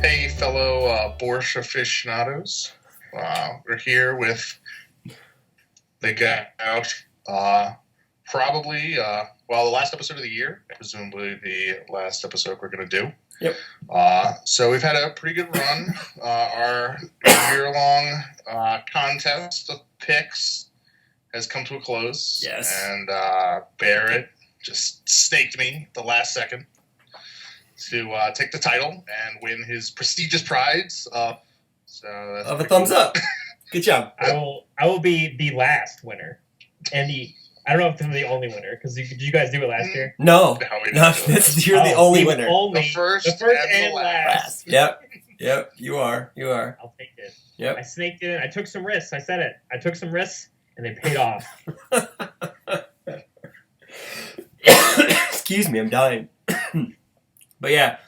Hey, fellow borscht aficionados. We're here with the guy out. Probably, the last episode of the year, presumably the last episode we're going to do. Yep. So we've had a pretty good run. Our year-long contest of picks has come to a close. Yes. And Barrett just snaked me at the last second to take the title and win his prestigious prize. Of a thumbs up. Good job. I will be the last winner, and I don't know if I'm the only winner because did you guys do it last year? No, you're the only winner. The first and the last. Yep. You are. I'll take it. Yep. I snaked in. I took some risks. I said it. I took some risks, and they paid off. Excuse me, I'm dying. But yeah,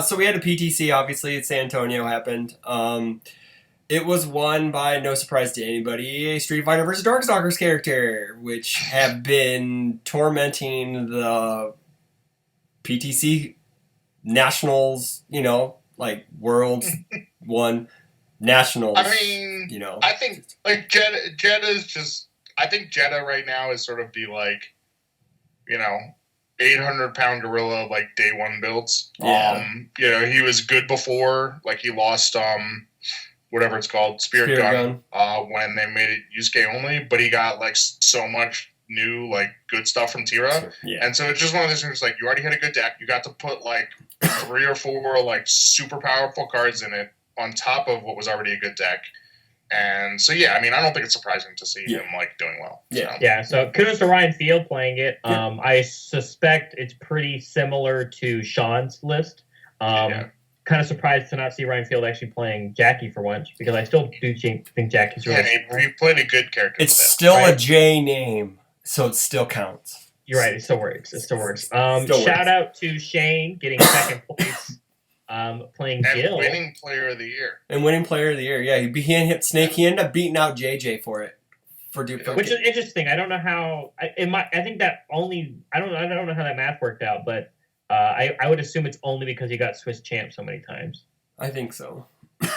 so we had a PTC, obviously, at San Antonio happened. It was won by, no surprise to anybody, a Street Fighter vs. Darkstalkers character, which have been tormenting the PTC Nationals, Worlds one Nationals. I mean, I think, Jetta's just, I think Jetta right now is sort of the, 800-pound gorilla of day one builds. Yeah. He was good before. He lost whatever it's called, Spirit Gun. When they made it Yusuke only, but he got so much new good stuff from Tira. Yeah. And so it's just one of those things you already had a good deck. You got to put 3 or 4 super powerful cards in it on top of what was already a good deck. And so, I don't think it's surprising to see him doing well. Yeah. So. Yeah. So kudos to Ryan Field playing it. I suspect it's pretty similar to Sean's list. Kind of surprised to not see Ryan Field actually playing Jackie for once because I still do think Jackie's really. Yeah, he played a good character. It's still a J name, so it still counts. You're right. It still works. Shout out to Shane getting second place. Playing and Guile. winning player of the year. Yeah, he hit Snake. He ended up beating out JJ for it. Which is interesting. I don't know how. I think that only. I don't know how that math worked out, but I would assume it's only because he got Swiss champ so many times. I think so.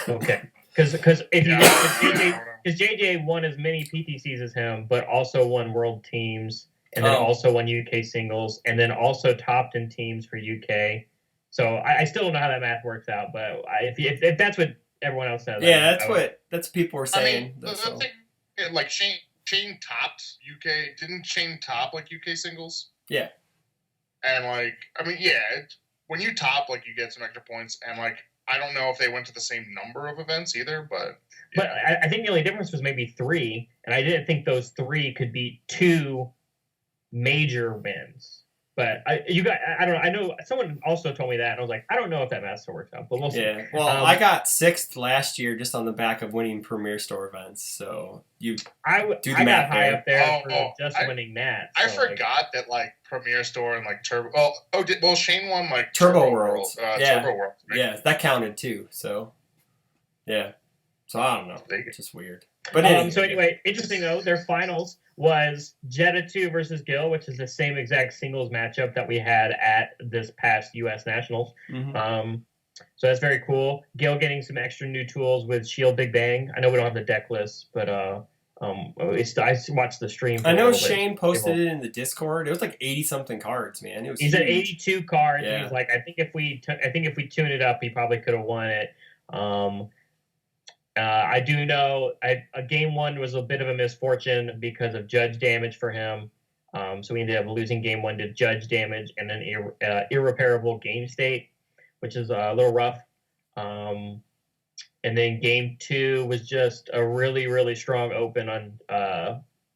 Okay, because JJ won as many PTCs as him, but also won World Teams, and then also won UK singles, and then also topped in teams for UK. So I still don't know how that math works out, but if that's what everyone else says, that's what people were saying. Shane topped UK. Didn't Shane top UK singles? Yeah. And when you top, you get some extra points, and I don't know if they went to the same number of events either, but. Yeah. But I think the only difference was maybe 3, and I didn't think those 3 could beat 2 major wins. But I don't know. I know someone also told me that, and I was like, I don't know if that math still works out, but we'll see. Yeah. Well, I got 6th last year just on the back of winning Premier Store events. So I got high up there for winning that. So I forgot that Premier Store and Turbo. Shane won Turbo World. Turbo World. Right? Yeah, that counted too. So yeah. So I don't know. It's just weird. But anyway, interesting though. Their finals was Jetta 2 versus Guile, which is the same exact singles matchup that we had at this past U.S. Nationals. Mm-hmm. So that's very cool. Guile getting some extra new tools with Shield Big Bang. I know we don't have the deck list, but I watched the stream. I know Shane posted it in the Discord. It was 80-something cards, man. He's at 82 cards. Yeah. And he's I think if we tune it up, he probably could have won it. I do know game 1 was a bit of a misfortune because of judge damage for him. So we ended up losing game 1 to judge damage and then irreparable game state, which is a little rough. And then game 2 was just a really, really strong open on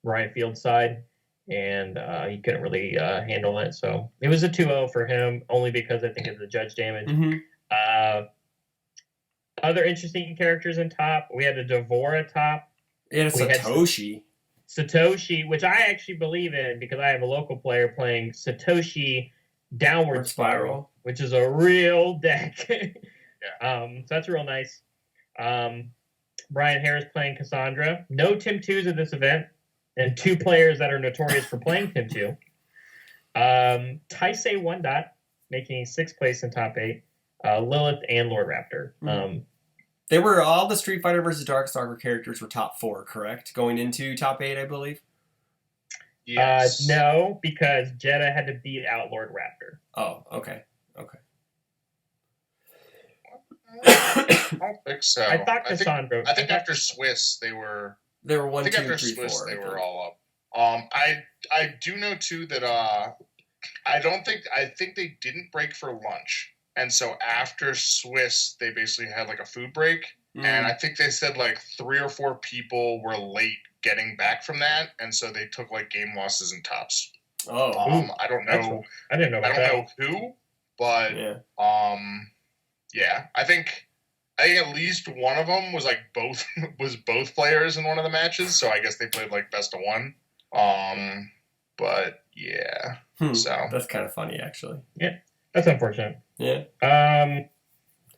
Ryan Field's side. And he couldn't really handle it. So it was a 2-0 for him, only because I think of the judge damage. Mm-hmm. Other interesting characters in top. We had a Devora top. We had a Satoshi. Satoshi, which I actually believe in because I have a local player playing Satoshi Downward Spiral, which is a real deck. Yeah. So that's real nice. Brian Harris playing Cassandra. No Tim 2s at this event, and 2 players that are notorious for playing Tim 2. Taisei 1 Dot, making 6th place in top 8. Lilith, and Lord Raptor. They were all the Street Fighter versus Darkstalker characters were top 4, correct? Going into top 8, I believe. Yes. No, because Jeddah had to beat out Lord Raptor. Oh, okay. I don't think so. I thought Cassandra. I think after Swiss they were. They were 1, I think 2, after 3, Swiss 4. they were all up. I do know too that I think they didn't break for lunch, and so after Swiss they basically had like a food break, and I think they said like 3 or 4 people were late getting back from that, and so they took like game losses and tops. Oh, I don't know. I didn't know about that. I don't know who, but yeah, I think at least one of them was like both players in one of the matches, so I guess they played like best of one. But yeah, so that's kind of funny actually. Yeah, that's unfortunate. Yeah.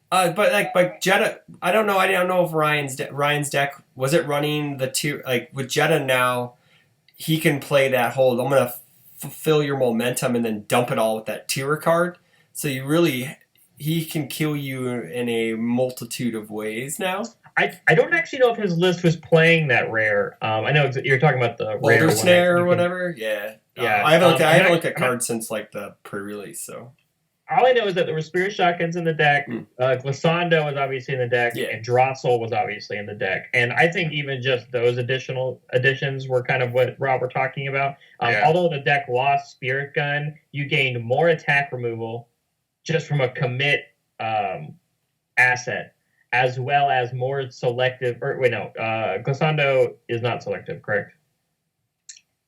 But Jeddah, I don't know if Ryan's deck was it running the tier, like with Jeddah now, he can play that whole I'm gonna fulfill your momentum and then dump it all with that tier card. So he can kill you in a multitude of ways now. I don't actually know if his list was playing that rare. I know you're talking about the rare Boulder Snare or whatever. Yeah. Yeah. I haven't looked at cards since like the pre-release. So all I know is that there were Spirit Shotguns in the deck. Glissando was obviously in the deck, and Drossel was obviously in the deck. And I think even just those additional additions were kind of what Rob were talking about. Although the deck lost Spirit Gun, you gained more attack removal just from a commit asset, as well as more selective. Or wait, no, Glissando is not selective, correct?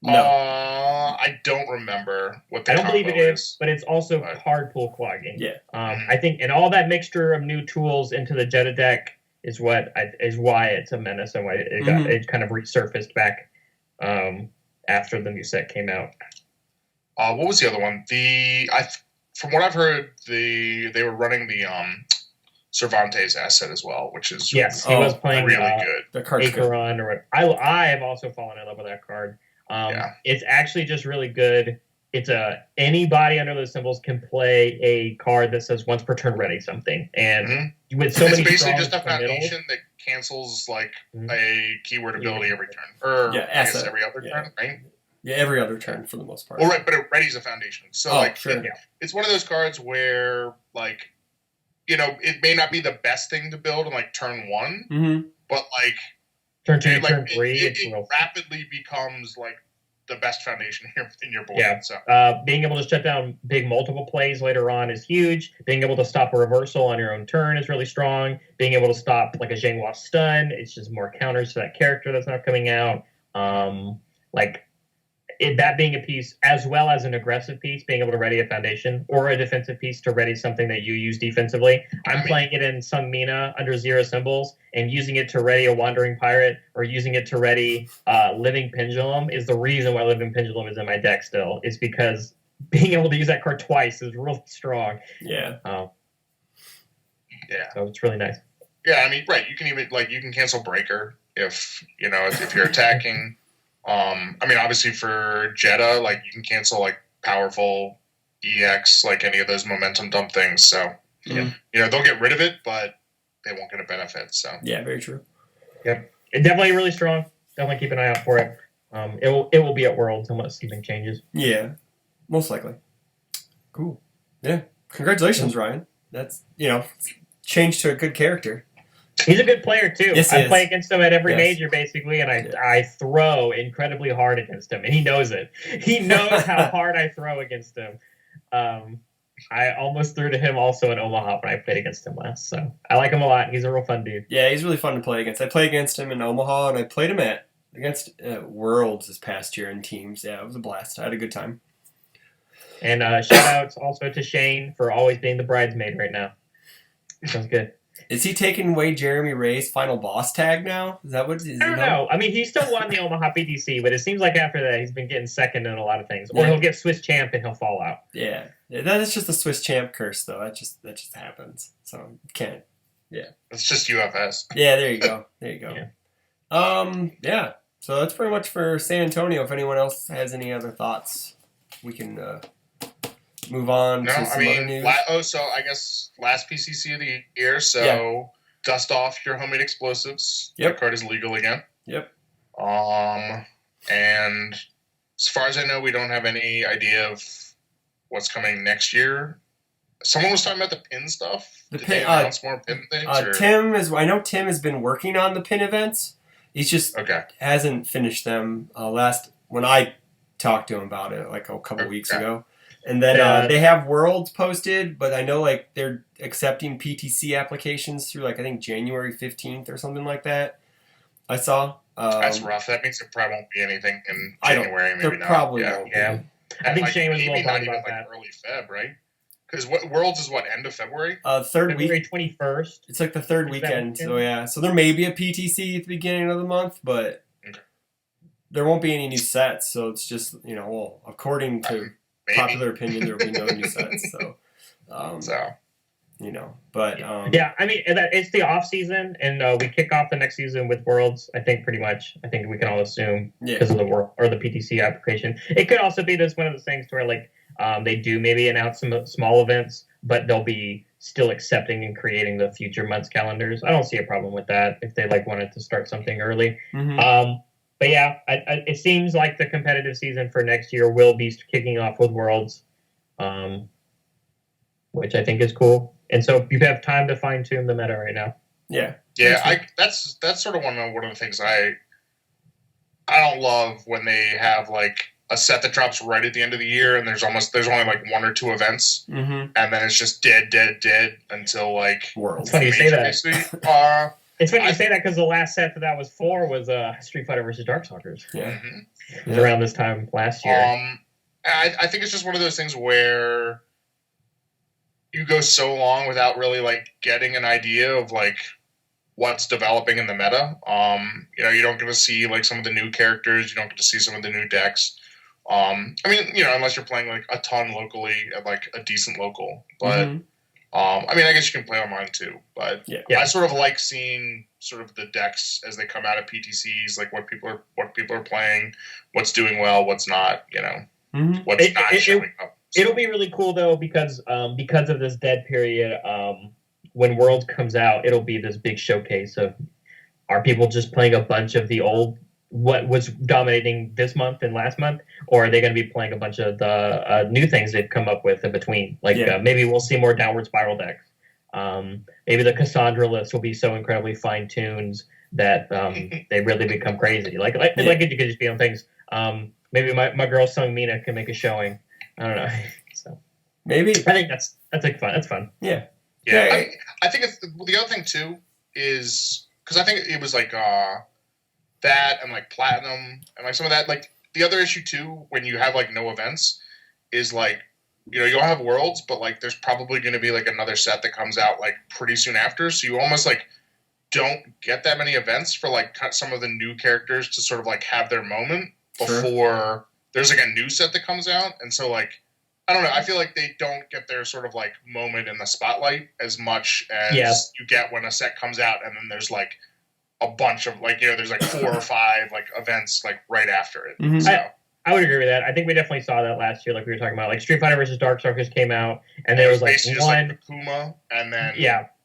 No, I don't remember what the I don't believe it is, is, but it's also card pool clogging. Yeah. I think, and all that mixture of new tools into the Jeddah deck is why it's a menace and why it kind of resurfaced back after the new set came out. What was the other one? From what I've heard, they were running the Cervantes asset as well, which is he was playing really good. The card Acheron or what. I have also fallen in love with that card. It's actually just really good. It's anybody under those symbols can play a card that says once per turn ready something, and with so many. It's basically just a foundation that cancels like a keyword ability every turn, or I guess every other turn, right? Yeah, every other turn for the most part. Well, right, but it readies a foundation. So it's one of those cards where like it may not be the best thing to build on like turn 1, but like turn 2, turn 3, it rapidly becomes like the best foundation here in your board. Yeah. So being able to shut down big multiple plays later on is huge. Being able to stop a reversal on your own turn is really strong. Being able to stop like a Zhanghua stun, it's just more counters to that character that's not coming out. That being a piece, as well as an aggressive piece, being able to ready a foundation, or a defensive piece to ready something that you use defensively. I'm playing it in some Mina under 0 symbols, and using it to ready a Wandering Pirate, or using it to ready Living Pendulum is the reason why Living Pendulum is in my deck still. It's because being able to use that card twice is real strong. Yeah. So it's really nice. Yeah, I mean, right. You can even you can cancel Breaker if you're attacking. I mean, obviously for Jeddah, you can cancel powerful EX, any of those momentum dump things. So, they'll get rid of it, but they won't get a benefit. So, yeah, very true. Yep, it's definitely really strong. Definitely keep an eye out for it. It will be at Worlds unless something changes. Yeah, most likely. Cool. Yeah, congratulations, Ryan. That's changed to a good character. He's a good player too. Yes, I play against him at every major basically, and I throw incredibly hard against him, and he knows it. He knows how hard I throw against him. I almost threw to him also in Omaha when I played against him last, so I like him a lot. He's a real fun dude. Yeah, he's really fun to play against. I played against him in Omaha, and I played him against Worlds this past year in teams. Yeah, it was a blast. I had a good time. And shout outs also to Shane for always being the bridesmaid right now. Sounds good. Is he taking away Jeremy Ray's final boss tag now? Is that what? I don't know. I mean, he still won the Omaha PTC, but it seems like after that he's been getting second in a lot of things. Or he'll get Swiss champ and he'll fall out. Yeah, that is just the Swiss champ curse, though. That just happens. So you can't. Yeah, it's just UFS. Yeah, there you go. Yeah. So that's pretty much for San Antonio. If anyone else has any other thoughts, we can move on No, to I some other mean, news? so I guess last PCC of the year. So dust off your homemade explosives. Yep. That card is legal again. Yep. And as far as I know, we don't have any idea of what's coming next year. Someone was talking about the pin stuff. Did they announce more pin things? I know Tim has been working on the pin events. He's just hasn't finished them. When I talked to him about it like a couple weeks ago. And then they have Worlds posted, but I know like they're accepting PTC applications through like I think January 15th or something like that. I saw. That's rough. That means there probably won't be anything in January. Maybe not. Probably won't. Yeah. I think Shane was a little bummed about that. Early Feb, right? Because Worlds is end of February? Third week. February 21st. It's like the third weekend. So yeah. So there may be a PTC at the beginning of the month, but there won't be any new sets. So it's just according to popular opinion, there will be no new sets. So. But yeah, I mean it's the off season, and we kick off the next season with Worlds. I think pretty much. I think we can all assume because of the world or the PTC application. It could also be just one of those things to where like they do maybe announce some small events, but they'll be still accepting and creating the future months calendars. I don't see a problem with that if they wanted to start something early. Mm-hmm. But yeah, it seems like the competitive season for next year will be kicking off with Worlds, which I think is cool. And so you have time to fine tune the meta right now. Yeah. Yeah, that's sort of one of the things I don't love when they have like a set that drops right at the end of the year and there's only like one or two events, and then it's just dead until like Worlds. It's funny you say that. It's funny you say that because the last set that was for was Street Fighter versus Darkstalkers. Yeah. It was around this time last year. I think it's just one of those things where you go so long without really like getting an idea of like what's developing in the meta. You don't get to see like some of the new characters. You don't get to see some of the new decks. I mean, unless you're playing like a ton locally at like a decent local. But I mean, I guess you can play online too. But I sort of like seeing sort of the decks as they come out of PTCs, like what people are playing, what's doing well, what's not. What's not showing up. It'll be really cool though because of this dead period. When Worlds comes out, it'll be this big showcase of are people just playing a bunch of the old what was dominating this month and last month, or are they going to be playing a bunch of the new things they've come up with in between? Like maybe we'll see more downward spiral decks. Maybe the Cassandra list will be so incredibly fine tuned that they really become crazy. Like it could just be on things. Maybe my girl Sung Mina can make a showing. I don't know. So maybe I think that's like fun. That's fun. Yeah. I think it's the other thing too is because I think it was like that and like platinum and like some of that. Like the other issue too, when you have like no events, is like you'll have Worlds, but like there's probably going to be like another set that comes out like pretty soon after. So you almost like don't get that many events for like some of the new characters to sort of like have their moment before there's like a new set that comes out. And so like I don't know, I feel like they don't get their sort of like moment in the spotlight as much as you get when a set comes out and then there's like a bunch of like there's like 4 or 5 like events like right after it. Mm-hmm. So I would agree with that. I think we definitely saw that last year, like we were talking about. Like Street Fighter versus Darkstalkers came out, and there was like basically just like Akuma, and then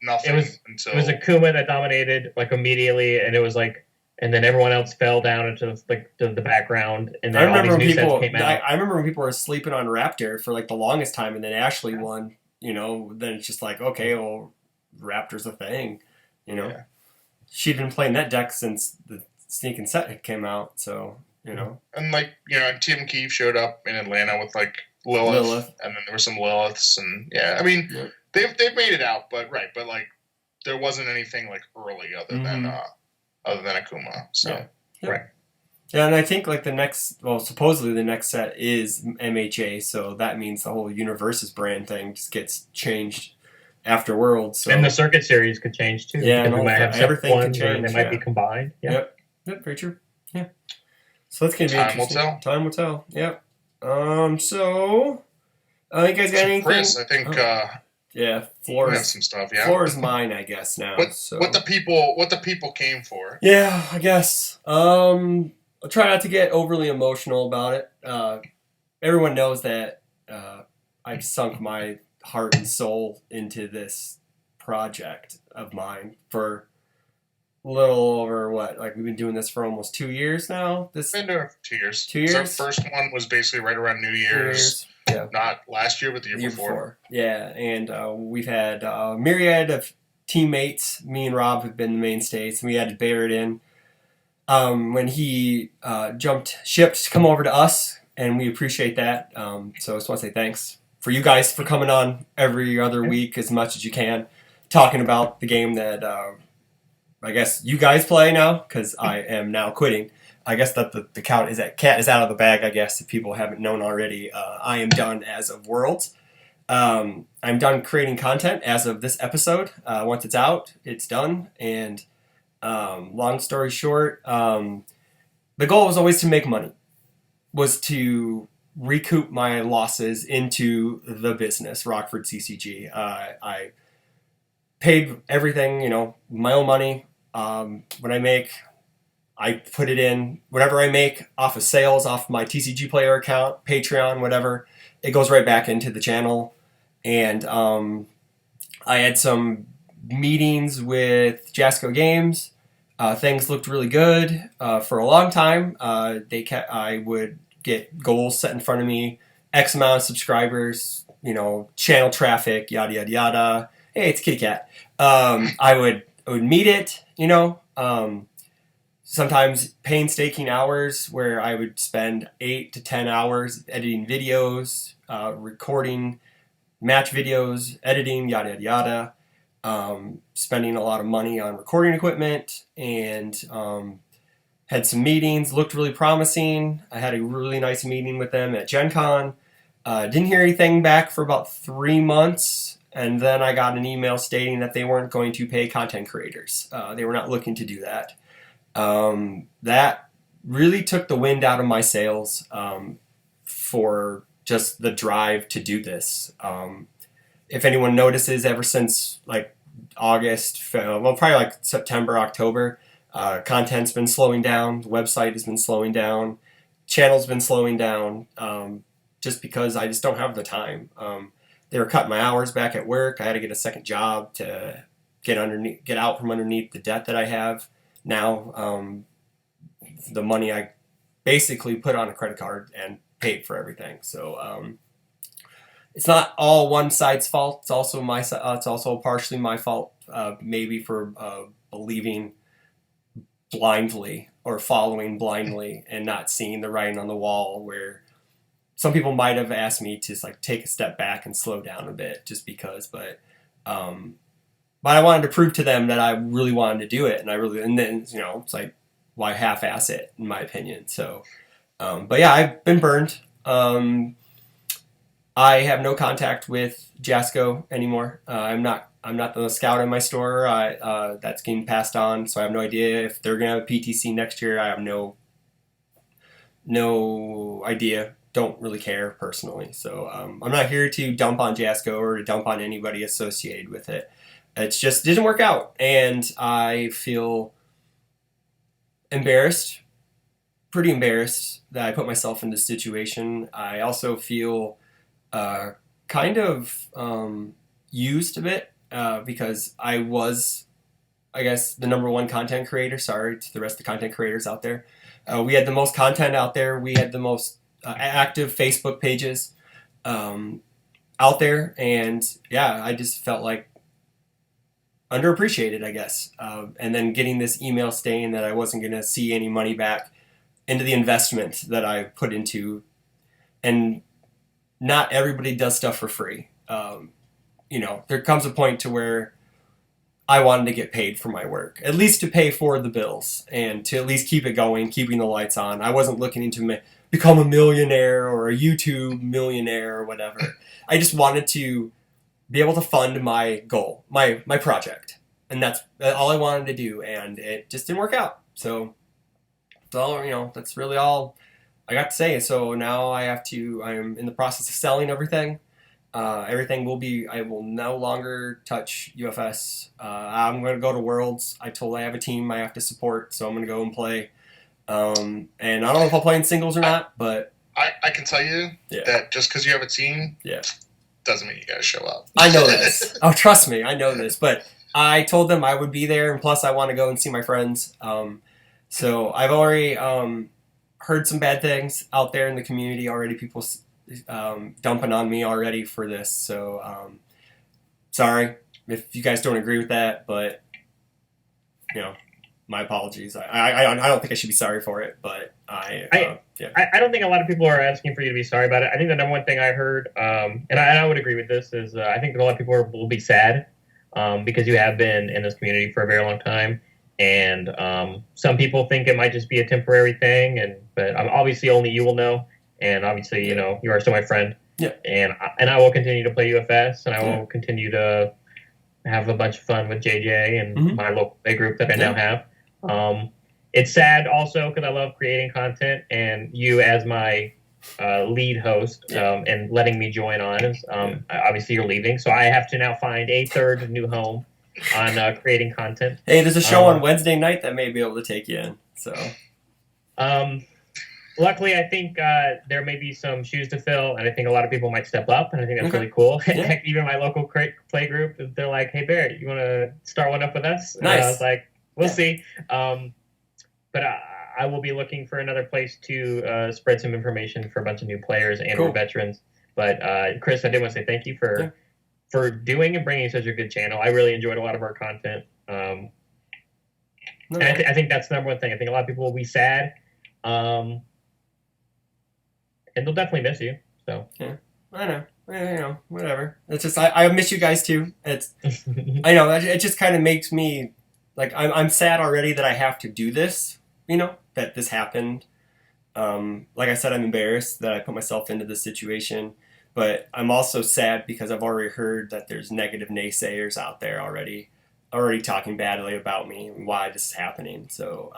nothing. It was Akuma that dominated like immediately, and it was like, and then everyone else fell down into the background, and then all these new sets came out. I remember when people were sleeping on Raptor for like the longest time, and then Ashley won. Then it's just like, okay, well, Raptor's a thing. She'd been playing that deck since the Sneak and Set came out, so. And like Tim Keefe showed up in Atlanta with like Lilith, and then there were some Liliths, and I mean they've made it out, but like there wasn't anything like early other than Akuma, so right. Yeah, and I think like supposedly the next set is MHA, so that means the whole Universes brand thing just gets changed after Worlds. So. And the Circuit series could change too. Yeah, we might have everything ones, could change. They might be combined. Yeah. Yep, very true. Yeah. So that's gonna be interesting. Time will tell. Yep. So, you guys got anything? Chris, I think. Floor has some stuff. Yeah. Floor is mine, I guess now. What the people came for? Yeah, I guess. I'll try not to get overly emotional about it. Everyone knows that I've sunk my heart and soul into this project of mine for a little over we've been doing this for almost 2 years now. Been doing it for 2 years. 2 years. So first one was basically right around New Year's. Yeah. Not last year, but the year before. Yeah, and we've had a myriad of teammates. Me and Rob have been the mainstays, and we had Barrett in when he jumped ship to come over to us, and we appreciate that. So I just want to say thanks for you guys for coming on every other week as much as you can, talking about the game that I guess you guys play now, because I am now quitting. I guess that the cat is out of the bag, I guess, if people haven't known already. I am done as of Worlds. I'm done creating content as of this episode. Once it's out, it's done. And long story short, the goal was always to make money, was to recoup my losses into the business, Rockford CCG. I paid everything, my own money. When I put it in, whatever I make off of sales, off my TCG player account, Patreon, whatever, it goes right back into the channel. And I had some meetings with Jasco Games. Things looked really good for a long time. I would get goals set in front of me, X amount of subscribers, channel traffic, yada, yada, yada. Hey, it's Kitty Cat. I would meet it, sometimes painstaking hours where I would spend 8 to 10 hours editing videos, recording match videos, editing, yada, yada, yada. Spending a lot of money on recording equipment, and had some meetings, looked really promising. I had a really nice meeting with them at Gen Con. Didn't hear anything back for about 3 months. And then I got an email stating that they weren't going to pay content creators. They were not looking to do that. That really took the wind out of my sails for just the drive to do this. If anyone notices, ever since August, probably September, October, content's been slowing down. The website has been slowing down. Channel's been slowing down just because I just don't have the time. They were cutting my hours back at work. I had to get a second job to get out from underneath the debt that I have now. The money I basically put on a credit card and paid for everything. So it's not all one side's fault. It's also it's also partially my fault, maybe for believing blindly or following blindly and not seeing the writing on the wall, where some people might have asked me to take a step back and slow down a bit just because, but I wanted to prove to them that I really wanted to do it, and then it's why half-ass it, in my opinion. So, but yeah, I've been burned. I have no contact with Jasco anymore. I'm not the scout in my store. That's getting passed on, so I have no idea if they're gonna have a PTC next year. I have no idea. Don't really care personally. So I'm not here to dump on Jasco or to dump on anybody associated with it. It just didn't work out, and I feel embarrassed, pretty embarrassed that I put myself in this situation. I also feel kind of used a bit because I was, I guess, the number one content creator. Sorry to the rest of the content creators out there. We had the most content out there. We had the most active Facebook pages out there, and yeah, I just felt underappreciated, I guess. And then getting this email saying that I wasn't going to see any money back into the investment that I put into, and not everybody does stuff for free. There comes a point to where I wanted to get paid for my work, at least to pay for the bills and to at least keep it going, keeping the lights on. I wasn't looking to become a millionaire or a YouTube millionaire or whatever. I just wanted to be able to fund my goal, my project. And that's all I wanted to do, and it just didn't work out. So that's really all I got to say. So now I'm in the process of selling everything. I will no longer touch UFS. I'm going to go to Worlds. I have a team I have to support, so I'm going to go and play. And I don't know if I'll play in singles or not, but I can tell you that just because you have a team, yeah, doesn't mean you gotta show up. I know this. Oh, trust me, I know this. But I told them I would be there, and plus I want to go and see my friends. So I've already heard some bad things out there in the community already. People dumping on me already for this. So sorry if you guys don't agree with that, but my apologies. I don't think I should be sorry for it, but I don't think a lot of people are asking for you to be sorry about it. I think the number one thing I heard, and I would agree with this, is I think a lot of people will be sad because you have been in this community for a very long time, and some people think it might just be a temporary thing, but obviously only you will know, and obviously you are still my friend, and I will continue to play UFS, and I will continue to have a bunch of fun with JJ and my local play group that I now have. It's sad also because I love creating content, and you as my lead host and letting me join on. Obviously, you're leaving, so I have to now find a third new home on creating content. Hey, there's a show on Wednesday night that may be able to take you in. So, luckily, I think there may be some shoes to fill, and I think a lot of people might step up, and I think that's really cool. Heck, even my local play group, they're like, "Hey, Barrett, you want to start one up with us?" Nice. And I was like, "We'll see." But I will be looking for another place to spread some information for a bunch of new players and or veterans. But Chris, I did want to say thank you for doing and bringing such a good channel. I really enjoyed a lot of our content. And I think that's the number one thing. I think a lot of people will be sad, and they'll definitely miss you. So I know. Whatever. It's just I miss you guys too. It's I know it just kind of makes me like I'm sad already that I have to do this. That this happened. Like I said, I'm embarrassed that I put myself into this situation, but I'm also sad because I've already heard that there's negative naysayers out there already talking badly about me and why this is happening. So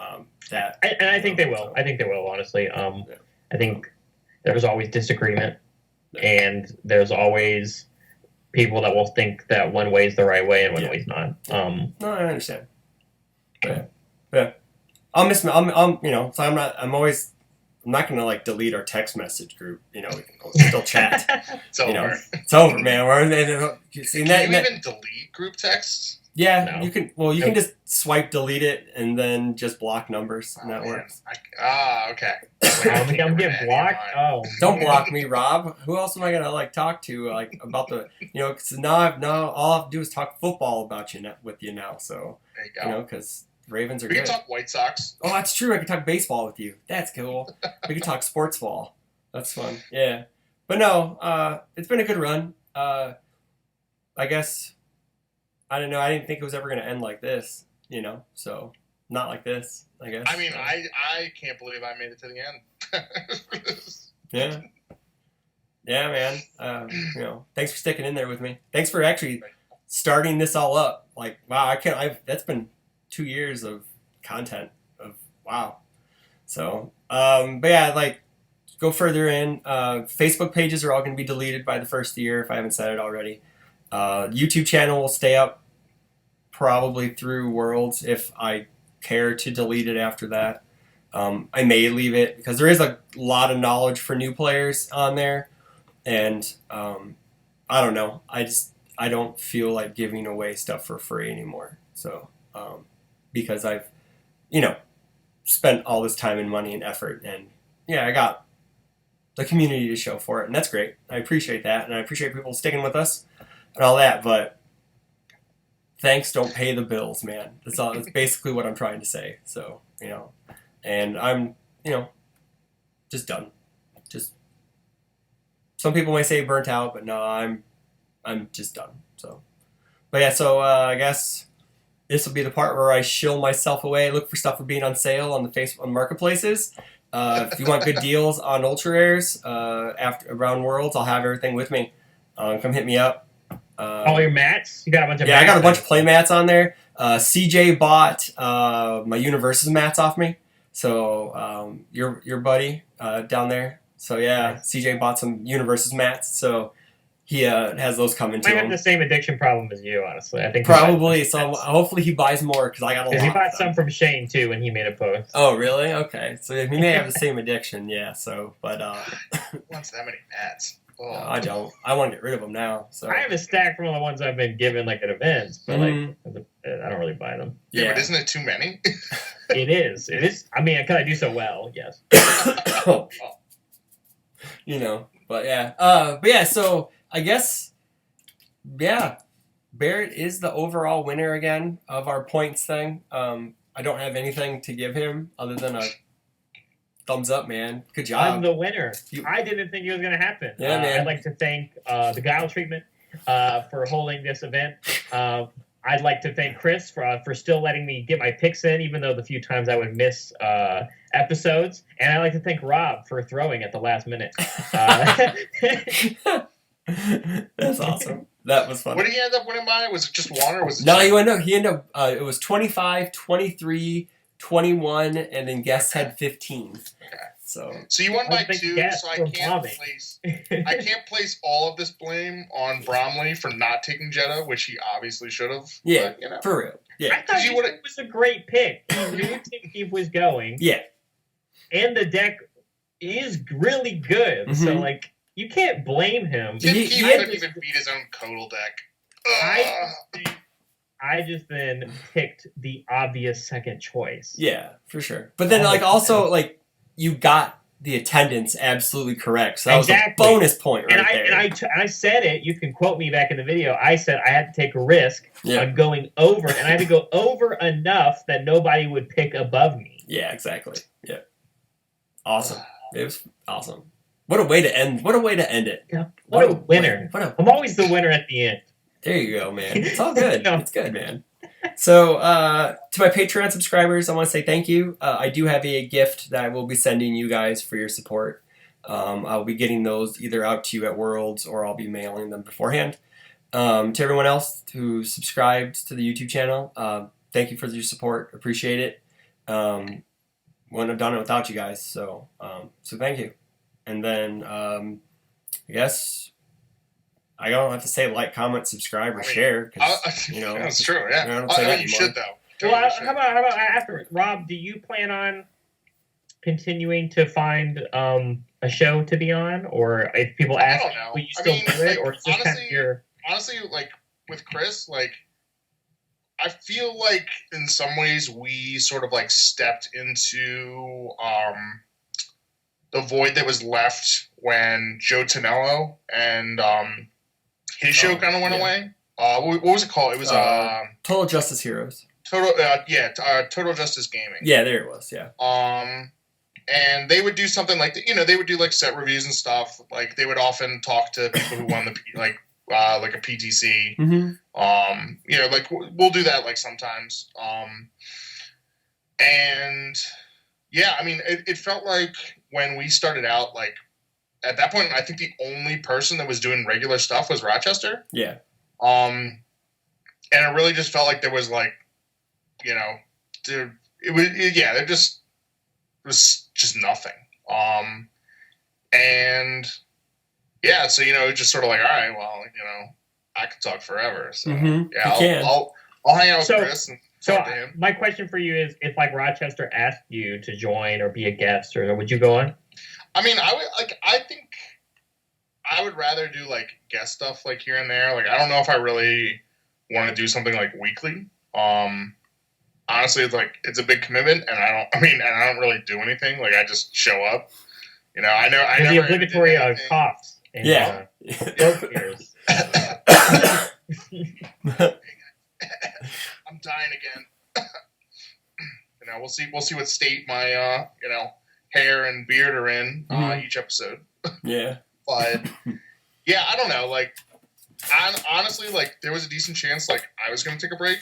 I think they will. I think they will. Honestly, I think there's always disagreement, and there's always people that will think that one way is the right way and one way's not. No, I understand. Yeah. I'll miss me. So I'm not gonna delete our text message group. We can still chat. It's over. It's over, man. Can you even delete group texts? Yeah, no. You can. Well, you can just swipe delete it and then just block numbers, and that works. Okay. I'm gonna get blocked. Oh, don't block me, Rob. Who else am I gonna talk to about the Because now all I have to do is talk football with you now. So there you go. Because Ravens are good. We can talk White Sox. Oh, that's true. I can talk baseball with you. That's cool. We can talk sports ball. That's fun. Yeah. But no, it's been a good run. I guess, I don't know. I didn't think it was ever going to end like this, so not like this, I guess. I mean, I can't believe I made it to the end. Yeah. Yeah, man. Thanks for sticking in there with me. Thanks for actually starting this all up. Wow, that's been 2 years of content wow. So, but yeah, go further in. Facebook pages are all going to be deleted by the first year if I haven't said it already. YouTube channel will stay up probably through Worlds if I care to delete it after that. I may leave it because there is a lot of knowledge for new players on there, and I don't know. I don't feel like giving away stuff for free anymore. So. Because I've, spent all this time and money and effort, and I got the community to show for it, and that's great. I appreciate that, and I appreciate people sticking with us and all that, but thanks don't pay the bills, man. That's basically what I'm trying to say. So, and I'm, just done. Just, some people may say burnt out, but no, I'm just done. So, but yeah, so I guess this will be the part where I shill myself away, look for stuff for being on sale on the Facebook marketplaces. If you want good deals on Ultra Rares around Worlds, I'll have everything with me. Come hit me up. All your mats? You got a bunch of mats? Yeah, I got a bunch of play mats on there. CJ bought my Universes mats off me. So your buddy down there. So yeah, nice. CJ bought some Universes mats. So he has those coming to him. Might have the same addiction problem as you, honestly. I think probably. So hopefully he buys more because I got a lot. He bought some from Shane too when he made a post. Oh really? Okay. So he may have the same addiction. Yeah. So, but who wants that many mats? No, I don't. I want to get rid of them now. So I have a stack from all the ones I've been given like at events, but Mhm. like I don't really buy them. Yeah, yeah. but isn't it too many? It is. It is. I mean, because I do so well. Yes. You know, but yeah. So I guess, yeah, Barrett is the overall winner again of our points thing. I don't have anything to give him other than a thumbs up, man. Good job. I'm the winner. You- I didn't think it was going to happen. Yeah, man. I'd like to thank the Guile Treatment for holding this event. I'd like to thank Chris for still letting me get my picks in, even though the few times I would miss episodes. And I'd like to thank Rob for throwing at the last minute. That's awesome. That was fun. What did he end up winning by? Was it just one or was it No, two? he ended up, it was 25, 23, 21, and then guests had 15. So you won by Big 2, guess so I for can't bombing. place all of this blame on Bromley for not taking Jeddah, which he obviously should have. yeah, But, you know. for real. Yeah. I thought You it would've- was a great pick. He knew Tinkeef was going. Yeah. And the deck is really good. So, Mhm. like, you can't blame him. He- He, he couldn't had- even beat his own Codal deck. I just then picked the obvious second choice. Yeah, for sure. But then, Oh, like, also, like, you got the attendance absolutely correct. So that Exactly. was a bonus point right And there. I said it. You can quote me back in the video. I said I had to take a risk Yeah. on going over, and I had to go over enough that nobody would pick above me. Yeah, exactly. Yeah. Awesome. It was awesome. What a way to end. What a way to end it. Yeah. What a winner! What a I'm always the winner at the end. There you go, man. It's all good. No. It's good, man. So, to my Patreon subscribers, I want to say thank you. I do have a gift that I will be sending you guys for your support. I'll be getting those either out to you at Worlds or I'll be mailing them beforehand. To everyone else who subscribed to the YouTube channel, thank you for your support. Appreciate it. Wouldn't have done it without you guys. So thank you. And then, I guess I don't have to say like, comment, subscribe, or share. 'Cause, you know, that's true. Yeah, I don't say that you anymore. should though. Well, Totally should. how about after Rob? Do you plan on continuing to find a show to be on, or if people I ask, don't know. will you I still mean, do it, like, or is this kind of honestly- your? Honestly, like with Chris, like I feel like in some ways we sort of like stepped into the void that was left when Joe Tonello and his show kind of went yeah. away. What was it called? It was Total Justice Heroes. Total Justice Gaming. Yeah, there it was. Yeah. And they would do something like they would do like set reviews and stuff. Like they would often talk to people who won the like a PTC. Mm-hmm. Like we'll do that like sometimes. And yeah, I mean, it felt like when we started out, like at that point, I think the only person that was doing regular stuff was Rochester. Yeah. And it really just felt like there was like, there was just nothing. And yeah, so it's just sort of like, all right, well, I could talk forever. So Mhm. yeah, You can. I'll hang out with Chris and So talk to him. my question for you is, if like Rochester asked you to join or be a guest, or would you go on? I mean, I think I would rather do like guest stuff like here and there. Like I don't know if I really want to do something like weekly. Honestly, it's a big commitment, and I don't really do anything. Like I just show up. I There's the never obligatory did anything. coughs. And, Yeah. throat clears. I'm dying again. We'll see what state my hair and beard are in each episode. Yeah. But yeah, I don't know. Like, honestly, like there was a decent chance like I was going to take a break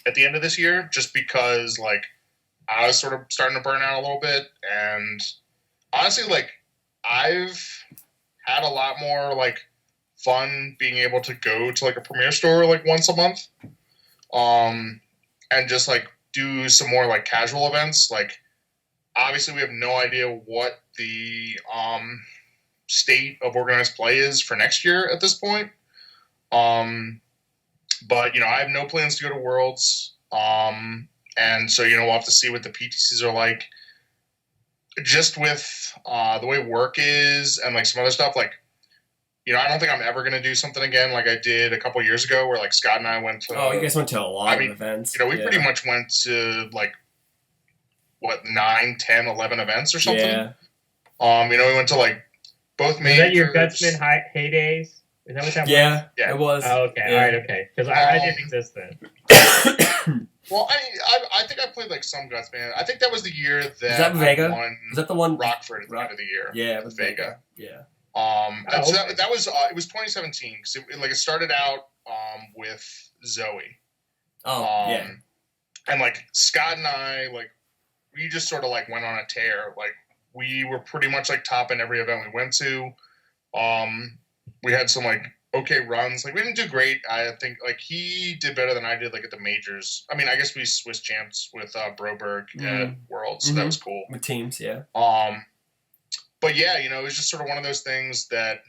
at the end of this year, just because like I was sort of starting to burn out a little bit, and honestly, like I've had a lot more like fun being able to go to like a premiere store like once a month, and just like do some more like casual events. Like obviously we have no idea what the state of organized play is for next year at this point. But I have no plans to go to Worlds. And so we'll have to see what the PTCs are like. just with the way work is and like some other stuff, like, you know, I don't think I'm ever going to do something again like I did a couple years ago where like Scott and I went to. Oh, you guys went to a lot of mean, events. You know, we pretty much went to like, what, 9, 10, 11 events or something? Yeah. You know, we went to like both majors. Was that your Gutsman heydays? Is that what that was? Yeah, it was. Oh, okay. Yeah. All right, okay. Because I didn't exist then. Well, I think I played like some Gutsman. I think that was the year that Is that Vega? I won Is that the one? Rockford at the end of the year. Yeah, it was Vega. Yeah. And so that was it was 2017 because it started out with Zoe. Oh, yeah. And like Scott and I, like, we just sort of like went on a tear. Like, we were pretty much like top in every event we went to. We had some like okay runs. Like, we didn't do great. I think like he did better than I did like at the majors. I mean, I guess we Swiss champs with Broberg at Worlds, so that was cool. With teams, yeah. But yeah, you know, it was just sort of one of those things that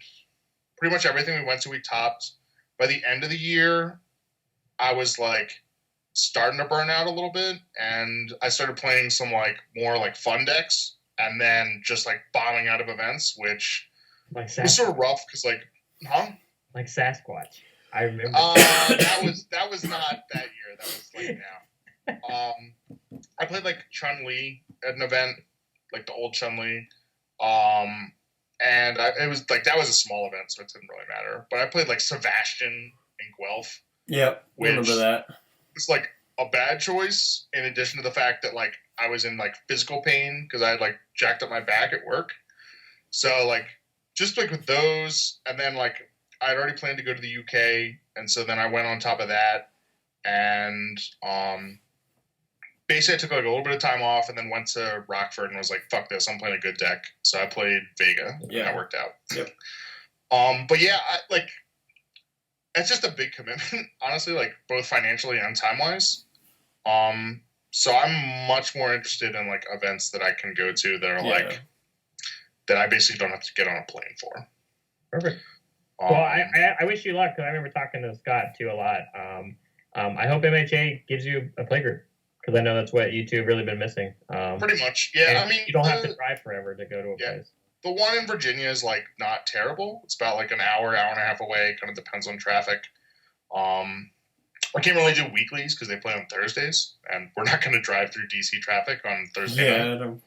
pretty much everything we went to, we topped. By the end of the year, I was like starting to burn out a little bit, and I started playing some like more like fun decks, and then just like bombing out of events, which was sort of rough because like, like Sasquatch. I remember. that was not that year. That was like now. I played like Chun-Li at an event, like the old Chun-Li. And it was like that was a small event, so it didn't really matter. But I played like Sebastian and Guelph. Yep, I remember that. It's like a bad choice, in addition to the fact that like I was in like physical pain because I had like jacked up my back at work. So like just like with those, and then like I'd already planned to go to the UK, and so then I went on top of that, and basically I took like a little bit of time off, and then went to Rockford and was like, "Fuck this! I'm playing a good deck." So I played Vega, and that worked out. Yep. But yeah, it's just a big commitment, honestly, like both financially and time wise. So I'm much more interested in like events that I can go to that are like that I basically don't have to get on a plane for. Perfect. Well, I wish you luck because I remember talking to Scott too a lot. I hope MHA gives you a playgroup because I know that's what you two have really been missing. Pretty much, yeah. I mean, you don't have to drive forever to go to a place. The one in Virginia is like not terrible. It's about like an hour and a half away. Kind of depends on traffic. I can't really do weeklies because they play on Thursdays, and we're not going to drive through DC traffic on Thursday night.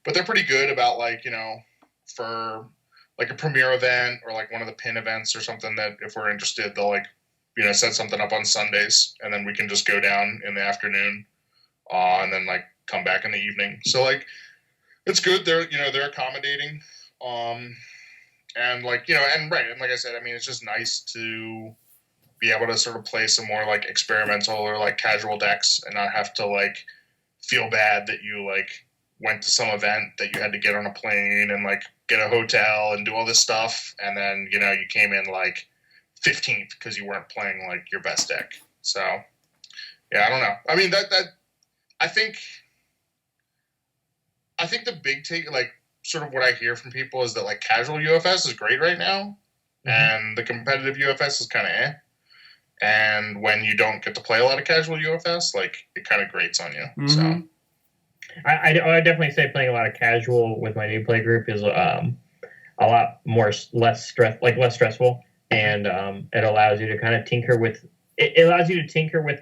But they're pretty good about like, you know, for like a premier event or like one of the pin events or something that if we're interested, they'll like, you know, set something up on Sundays, and then we can just go down in the afternoon, and then like come back in the evening. So like, it's good. They're accommodating, and like, you know, and right, and like I said, I mean, it's just nice to be able to sort of play some more like experimental or like casual decks and not have to like feel bad that you like went to some event that you had to get on a plane and like get a hotel and do all this stuff, and then, you know, you came in like 15th because you weren't playing like your best deck. So yeah, I don't know. I mean, that I think the big take, like sort of what I hear from people is that like casual UFS is great right now, and the competitive UFS is kind of eh. And when you don't get to play a lot of casual UFS, like it kind of grates on you. So I definitely say playing a lot of casual with my new play group is a lot less stressful, and it allows you to kind of tinker with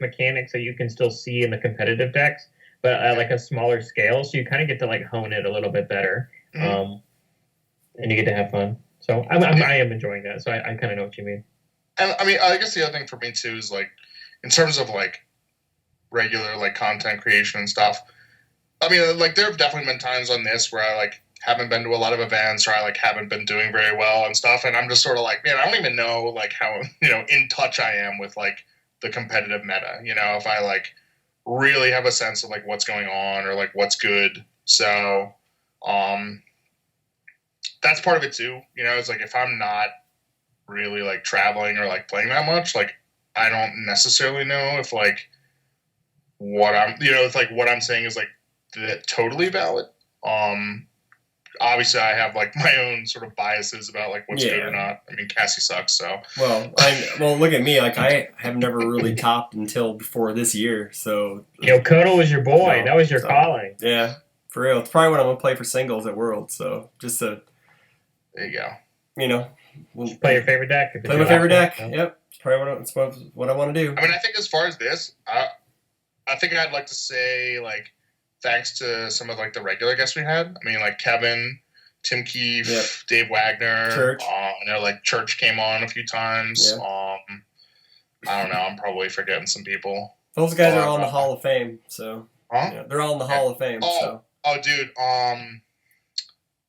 mechanics that you can still see in the competitive decks, but at like a smaller scale, so you kind of get to like hone it a little bit better, and you get to have fun. So I am enjoying that. So I kind of know what you mean. And I mean, I guess the other thing for me too is like, in terms of like regular like content creation and stuff. I mean, like there have definitely been times on this where I like haven't been to a lot of events, or I like haven't been doing very well and stuff, and I'm just sort of like, man, I don't even know like how, you know, in touch I am with like the competitive meta. You know, if I like really have a sense of like what's going on or like what's good. So, that's part of it too. You know, it's like if I'm not really like traveling or like playing that much, like I don't necessarily know if like what I'm, you know, it's like what I'm saying is like totally valid. Obviously I have like my own sort of biases about like what's good or not. I mean, Cassie sucks, so. Well, look at me. Like I have never really topped until before this year. So you know, Kodo was your boy. That was your calling. Yeah, For real, it's probably what I'm gonna play for singles at Worlds. So just to, There you go. you know, Play your favorite deck. if it's play your my favorite last deck. one. Yep, it's probably what I want to do. I mean, I think as far as this, I think I'd like to say like thanks to some of like the regular guests we had. I mean, like Kevin, Tim Keefe, Yep. Dave Wagner. Church. I know like Church came on a few times. Yeah. I don't know. I'm probably forgetting some people. Those guys are all in the Hall of Fame, so Huh? yeah, they're all in the Hall of Fame. So Oh, dude.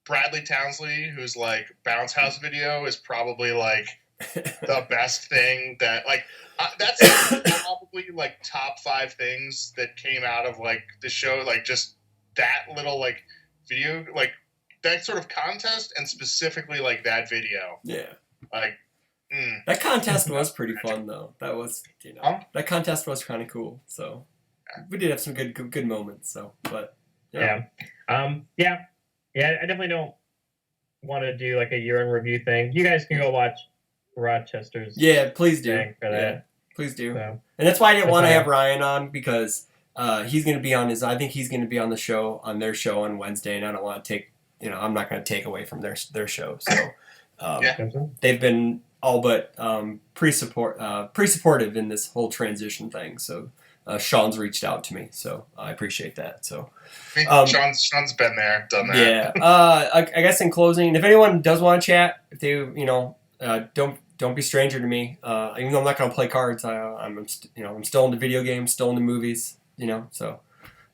Bradley Townsley, who's like Bounce House video, is probably like the best thing that like that's probably like top 5 things that came out of like the show. Like just that little like video, like that sort of contest, and specifically like that video. yeah, Like that contest was pretty fun though. That was that contest was kind of cool. So we did have some good moments. So, but Yeah. I definitely don't want to do like a year in review thing. You guys can go watch Rochester's. yeah, please do. thing for that. Yeah, please do. So, And that's why I didn't That's want to fine. have Ryan on because he's going to be on I think he's going to be on their show on Wednesday, and I don't want to take, I'm not going to take away from their show. So Yeah. they've been all but pretty supportive in this whole transition thing. So Sean's reached out to me, so I appreciate that. So Sean's been there, done that. yeah, I guess in closing, if anyone does want to chat, if they don't be stranger to me. Even though I'm not going to play cards, I'm still into video games, still into movies. So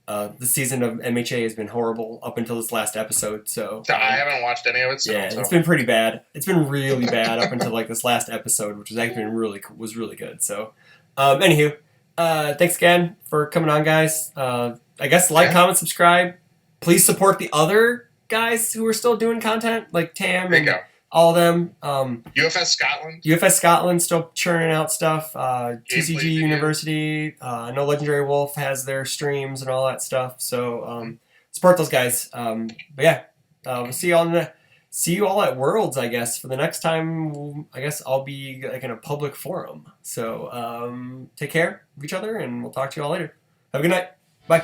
the season of MHA has been horrible up until this last episode. So I haven't watched any of it. So, yeah, it's been pretty bad. It's been really bad up until like this last episode, which was actually was really good. So, anywho, thanks again for coming on, guys. I guess like, comment, subscribe. Please support the other guys who are still doing content, like Tam There you and go. all of them. UFS Scotland. UFS Scotland still churning out stuff. TCG video. University. I know Legendary Wolf has their streams and all that stuff. So support those guys. But yeah, we'll see you all at Worlds. I guess for the next time, I guess I'll be like in a public forum. So take care of each other, and we'll talk to you all later. Have a good night. Bye.